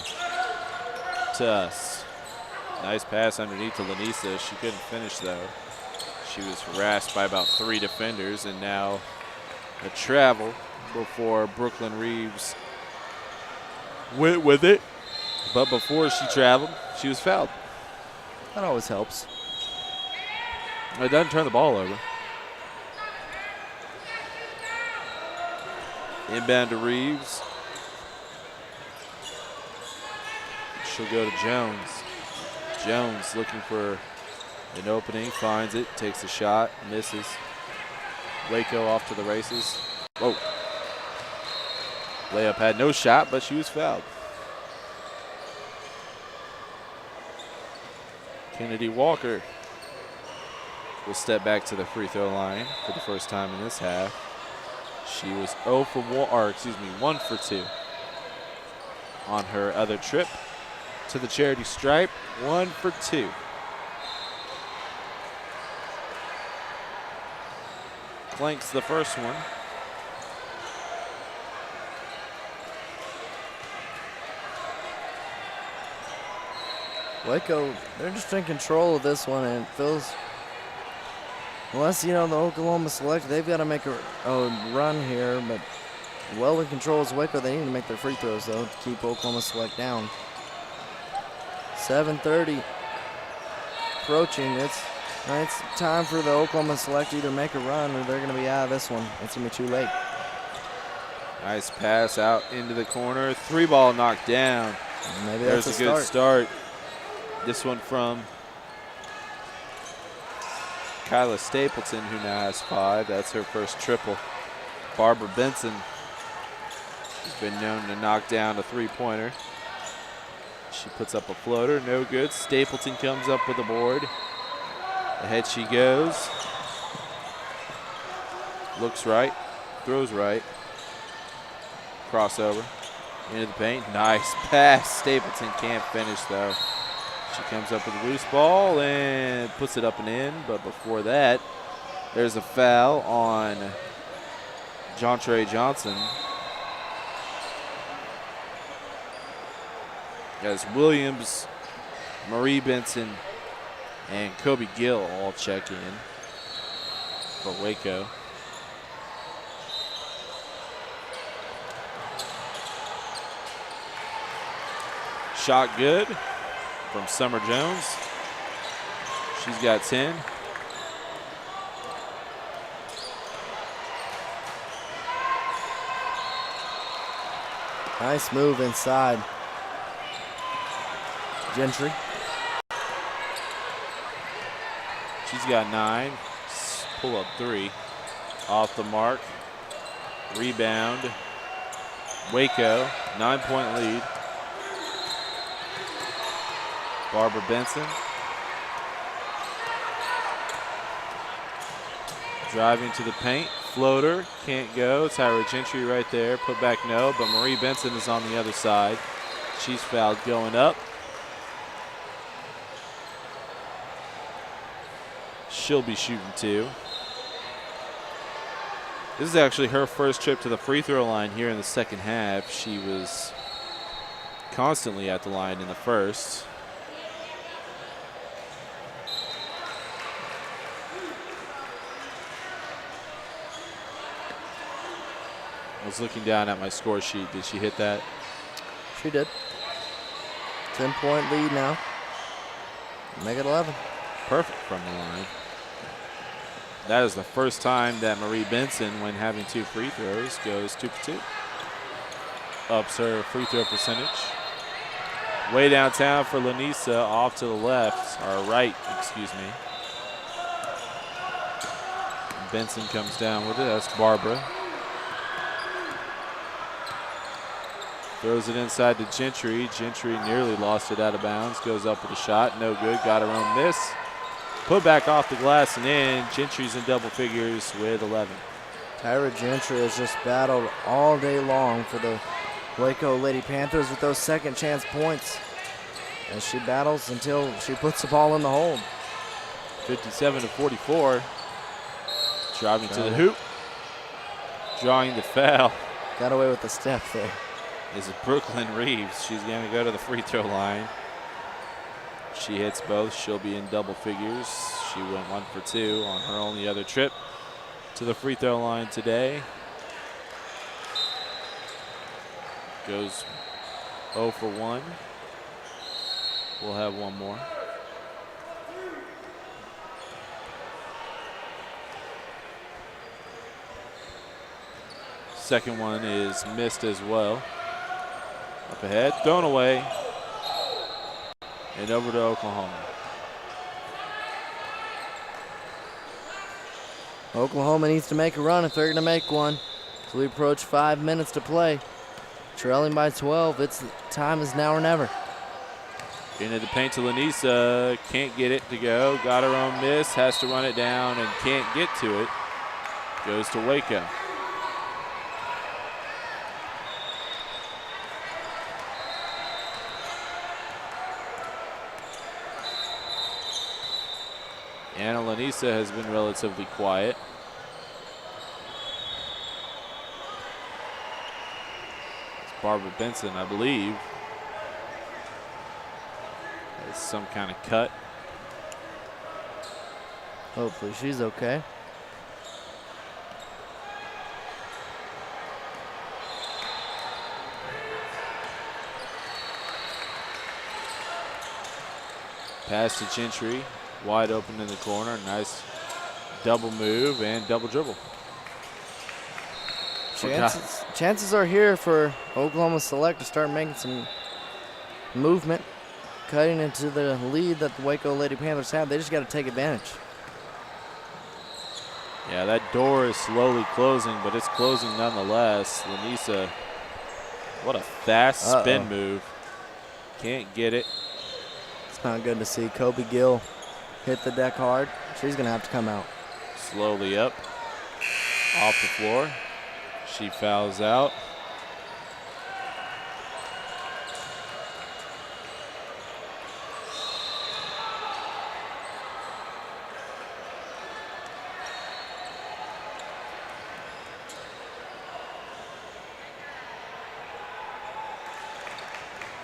to us. Nice pass underneath to Lanisa. She couldn't finish though. She was harassed by about 3 defenders, and now a travel before Brooklyn Reeves went with it. But before she traveled, she was fouled. That always helps. It doesn't turn the ball over. Inbound to Reeves. She'll go to Jones. Jones looking for an opening, finds it, takes a shot, misses. Waco off to the races. Whoa. Layup had no shot, but she was fouled. Kennedy Walker will step back to the free throw line for the first time in this half. She was 1 for 2 on her other trip to the charity stripe. 1 for 2. Blanks the first one. Waco, they're just in control of this one, and it feels, unless, you know, the Oklahoma Select, they've got to make a run here, but well in control is Waco. They need to make their free throws, though, to keep Oklahoma Select down. 7:30 approaching. It's time for the Oklahoma Select to either make a run or they're going to be out of this one. It's going to be too late. Nice pass out into the corner. 3-ball knocked down. Maybe There's that's a good start. This one from Kyla Stapleton, who now has 5. That's her first triple. Barbara Benson has been known to knock down a 3-pointer. She puts up a floater, no good. Stapleton comes up with a board. Ahead she goes. Looks right, throws right. Crossover into the paint. Nice pass. Stapleton can't finish though. She comes up with a loose ball and puts it up and in, but before that, there's a foul on Jontre Johnson. As Williams, Marie Benson, and Kobe Gill all check in for Waco. Shot good from Summer Jones. She's got 10. Nice move inside. Gentry. She's got 9. Pull up 3. Off the mark. Rebound. Waco, 9-point lead. Barbara Benson. Driving to the paint. Floater, can't go. Tyra Gentry right there. Put back no, but Marie Benson is on the other side. She's fouled going up. She'll be shooting 2. This is actually her first trip to the free throw line here in the second half. She was constantly at the line in the first. I was looking down at my score sheet. Did she hit that? She did. 10-point lead now. Make it 11. Perfect from the line. That is the first time that Marie Benson, when having 2 free throws, goes 2 for 2. Ups her free throw percentage. Way downtown for Lanisa, off to the left, or right, excuse me. Benson comes down with it. That's Barbara. Throws it inside to Gentry. Gentry nearly lost it out of bounds. Goes up with a shot. No good. Got her own miss. Put back off the glass and in. Gentry's in double figures with 11. Tyra Gentry has just battled all day long for the Waco Lady Panthers with those second chance points. As she battles until she puts the ball in the hole. 57-44. Driving to the hoop. Drawing the foul. Got away with the step there. Is Brooklyn Reeves. She's going to go to the free throw line. She hits both. She'll be in double figures. She went 1 for 2 on her only other trip to the free throw line today. Goes 0 for 1. We'll have one more. Second one is missed as well. Up ahead, thrown away, and over to Oklahoma. Oklahoma needs to make a run if they're going to make one. So we approach 5 minutes to play. Trailing by 12, time is now or never. Into the paint to Lanisa. Can't get it to go. Got her own miss. Has to run it down and can't get to it. Goes to Waco. Anna Lanisa has been relatively quiet. It's Barbara Benson, I believe. Has some kind of cut. Hopefully she's okay. Pass to Gentry. Wide open in the corner. Nice double move and double dribble. Chances are here for Oklahoma Select to start making some movement, cutting into the lead that the Waco Lady Panthers have. They just got to take advantage. Yeah, that door is slowly closing, but it's closing nonetheless. Lanisa, what a fast spin move. Can't get it. It's not good to see. Kobe Gill hit the deck hard. She's going to have to come out. Slowly up, off the floor. She fouls out.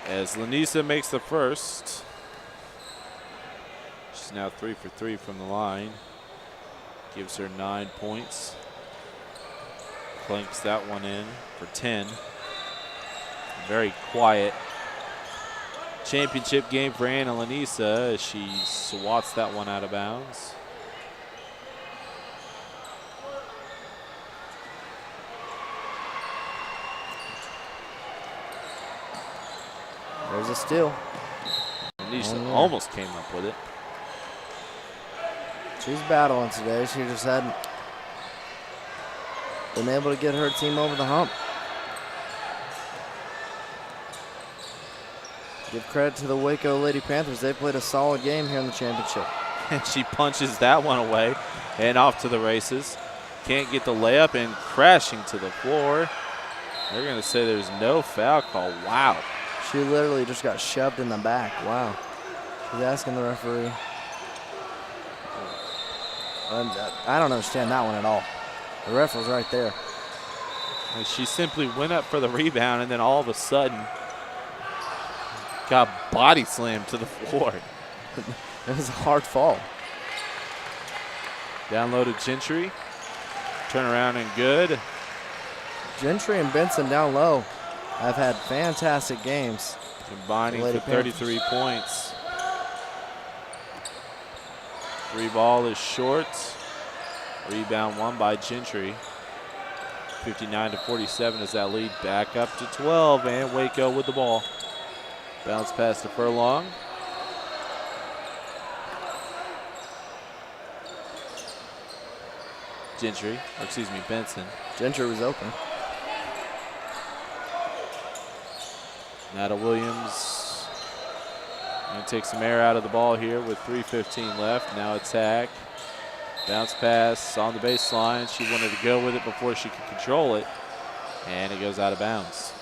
As Lanisa makes the first. She's now 3 for 3 from the line. Gives her 9 points. Planks that one in for 10. Very quiet championship game for Anna Lanisa as she swats that one out of bounds. There's a steal. Lanisa almost came up with it. She's battling today. She just hadn't been able to get her team over the hump. Give credit to the Waco Lady Panthers. They played a solid game here in the championship. And she punches that one away and off to the races. Can't get the layup and crashing to the floor. They're going to say there's no foul call. Wow. She literally just got shoved in the back. Wow. She's asking the referee. I don't understand that one at all. The ref was right there. And she simply went up for the rebound and then all of a sudden got body slammed to the floor. It was a hard fall. Down low to Gentry. Turn around and good. Gentry and Benson down low have had fantastic games. Combining for 33 points. Three ball is short. Rebound won by Gentry. 59-47 is that lead back up to 12, and Waco with the ball. Bounce pass to Furlong. Gentry, or excuse me, Benson. Gentry was open. Nada Williams going to take some air out of the ball here with 3:15 left. Now attack. Bounce pass on the baseline. She wanted to go with it before she could control it, and it goes out of bounds.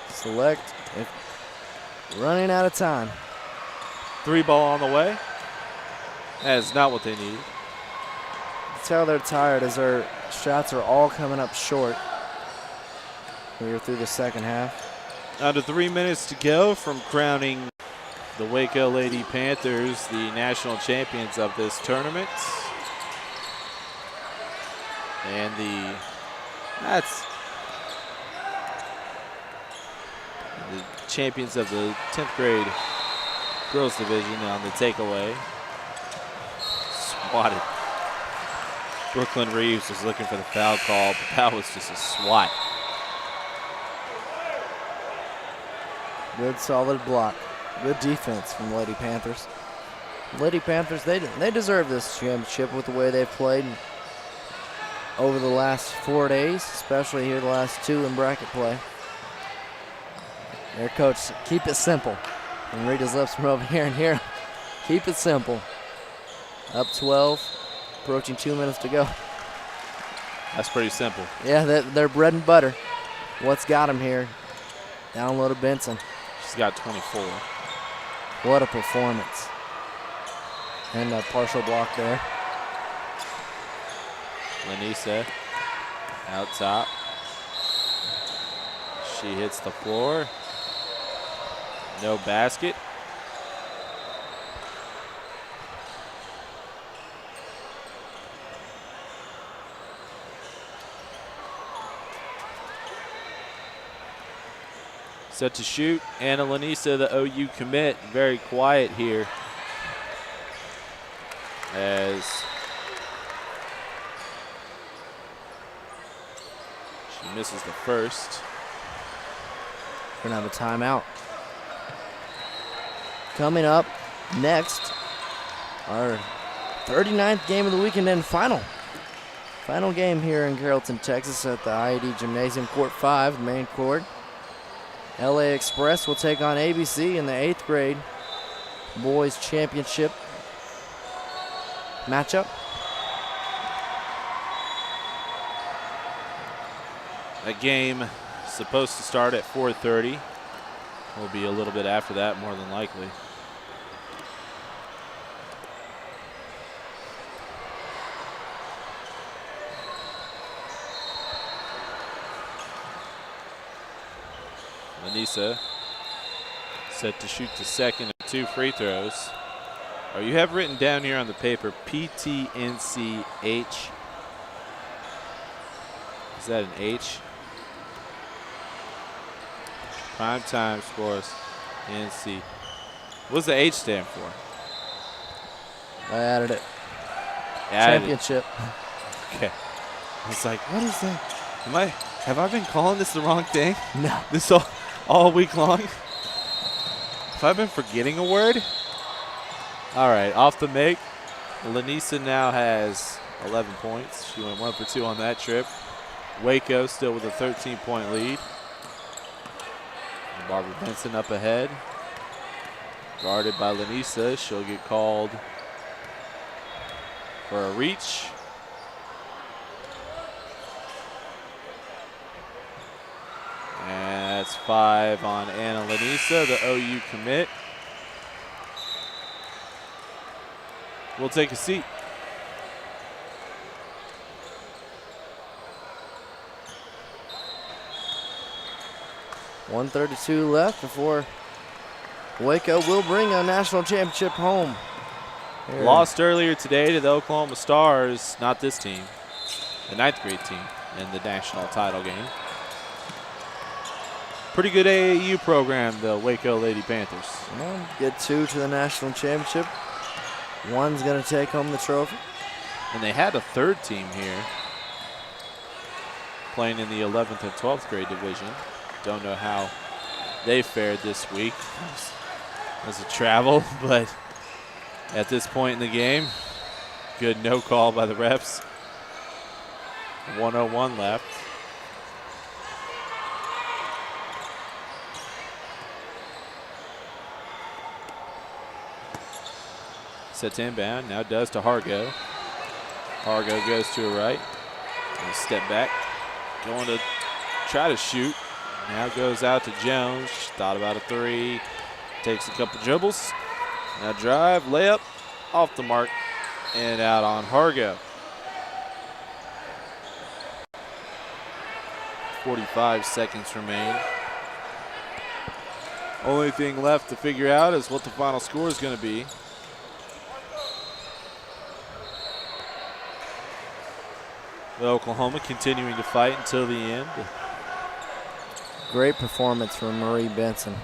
Select, running out of time. Three ball on the way. That is not what they need. Tell they're tired as their shots are all coming up short. We're through the second half. Under 3 minutes to go from crowning the Waco Lady Panthers the national champions of this tournament. And that's the champions of the 10th grade girls division on the takeaway. Swatted. Brooklyn Reeves was looking for the foul call, but that was just a swat. Good solid block. Good defense from the Lady Panthers. Lady Panthers, they deserve this championship with the way they've played over the last 4 days, especially here the last 2 in bracket play. Their coach, keep it simple. And read his lips from over here and here. Keep it simple. Up 12, approaching 2 minutes to go. That's pretty simple. Yeah, they're bread and butter. What's got him here? Down low to Benson. She's got 24. What a performance. And a partial block there. Lanisa out top. She hits the floor. No basket. Set to shoot. Anna Lanisa, the OU commit, very quiet here as she misses the first. We're going to have a timeout. Coming up next, our 39th game of the weekend and final game here in Carrollton, Texas at the IAD Gymnasium, Court 5, the main court. LA Express will take on ABC in the 8th grade boys championship matchup. That game supposed to start at 4:30. Will be a little bit after that, more than likely. Lanisa set to shoot to second and 2 free throws. Oh, you have written down here on the paper PTNCH. Is that an H? PrimeTime Sports NC. What does the H stand for? I added it. Championship. Championship. Okay. I was like, what is that? Have I been calling this the wrong thing? No. This all week long? Have I been forgetting a word? All right, off the make. Lanisa now has 11 points. She went 1 for 2 on that trip. Waco still with a 13-point lead. And Barbara Benson up ahead. Guarded by Lanisa. She'll get called for a reach. And that's 5 on Anna Lanisa, the OU commit. We'll take a seat. .132 left before Waco will bring a national championship home. Here. Lost earlier today to the Oklahoma Stars, not this team, the 9th grade team in the national title game. Pretty good AAU program, the Waco Lady Panthers. Well, get 2 to the national championship. 1's going to take home the trophy. And they had a 3rd team here playing in the 11th and 12th grade division. Don't know how they fared this week as a travel, but at this point in the game, good no call by the refs. 1:01 left. Set to inbound, now does to Hargo. Hargo goes to her right. And step back, going to try to shoot. Now goes out to Jones. She thought about a 3. Takes a couple dribbles. Now drive, layup, off the mark, and out on Hargo. 45 seconds remain. Only thing left to figure out is what the final score is going to be. With Oklahoma continuing to fight until the end. Great performance from Marie Benson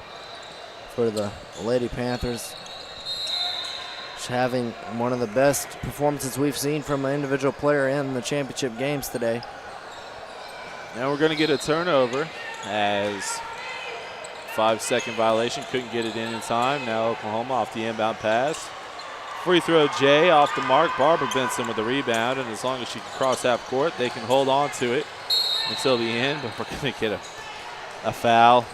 for the Lady Panthers. Just having one of the best performances we've seen from an individual player in the championship games today. Now we're going to get a turnover as 5-second violation. Couldn't get it in time. Now Oklahoma off the inbound pass. Free throw Jay off the mark. Barbara Benson with the rebound, and as long as she can cross half court, they can hold on to it until the end, but we're going to get a foul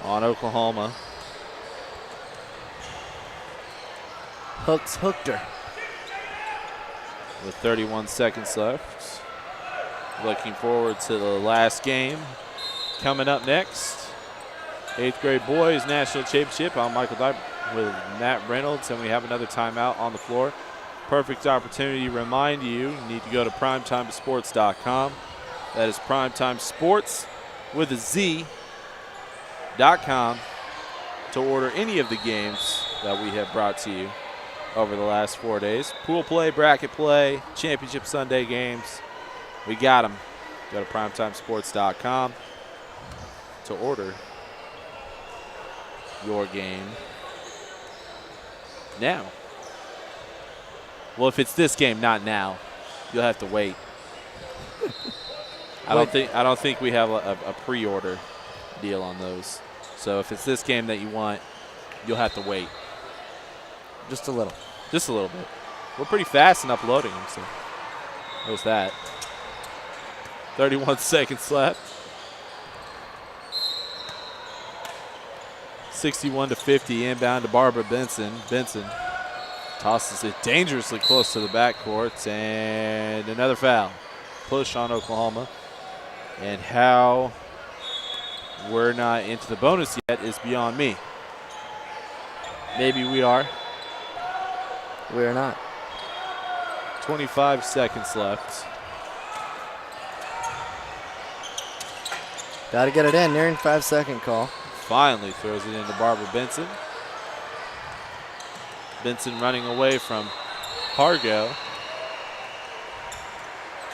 on Oklahoma. Hooks hooked her. With 31 seconds left. Looking forward to the last game. Coming up next, 8th grade boys national championship. I'm Michael Dyke with Matt Reynolds, and we have another timeout on the floor. Perfect opportunity to remind you need to go to PrimetimeSports.com. That is Primetime Sports with a Z.com to order any of the games that we have brought to you over the last 4 days. Pool play, bracket play, championship Sunday games. We got them. Go to PrimetimeSports.com to order your game now. Well, if it's this game, not now. You'll have to wait. I don't think we have a pre-order deal on those. So if it's this game that you want, you'll have to wait. Just a little. Just a little bit. We're pretty fast in uploading them, so there's that. 31 seconds left. 61-50 inbound to Barbara Benson. Benson tosses it dangerously close to the backcourt, and another foul. Push on Oklahoma. And how we're not into the bonus yet is beyond me. Maybe we are. We are not. 25 seconds left. Got to get it in, nearing 5-second call. Finally throws it into Barbara Benson. Benson running away from Hargo.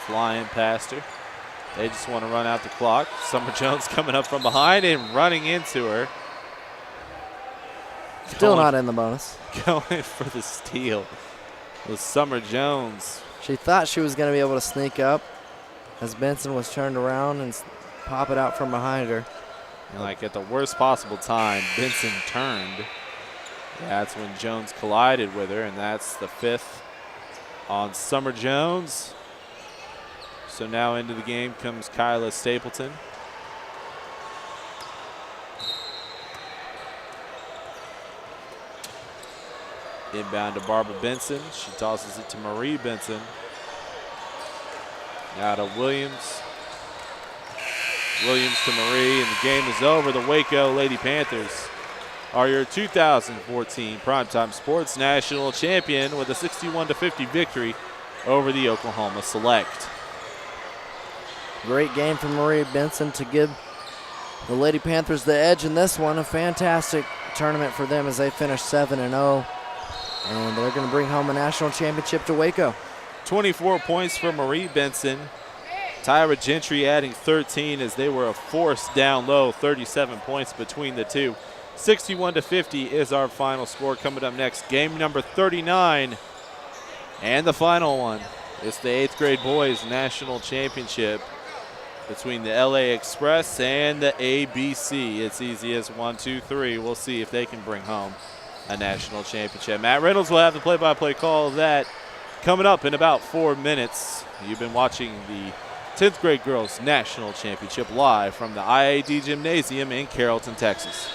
Flying past her. They just want to run out the clock. Summer Jones coming up from behind and running into her. Still not in the bonus. Going for the steal with Summer Jones. She thought she was going to be able to sneak up as Benson was turned around and pop it out from behind her. And like at the worst possible time, Benson turned. That's when Jones collided with her, and that's the 5th on Summer Jones. So now into the game comes Kyla Stapleton. Inbound to Barbara Benson. She tosses it to Marie Benson. Now to Williams. Williams to Marie, and the game is over. The Waco Lady Panthers are your 2014 Primetime Sports National Champion with a 61-50 victory over the Oklahoma Select. Great game from Marie Benson to give the Lady Panthers the edge in this one. A fantastic tournament for them as they finish 7-0. And they're going to bring home a national championship to Waco. 24 points for Marie Benson. Tyra Gentry adding 13 as they were forced down low. 37 points between the two. 61-50 is our final score. Coming up next, game number 39. And the final one. It's the 8th grade boys national championship between the LA Express and the ABC. It's easy as 1, 2, 3. We'll see if they can bring home a national championship. Matt Reynolds will have the play-by-play call of that coming up in about 4 minutes. You've been watching the 10th grade girls national championship live from the IAD Gymnasium in Carrollton, Texas.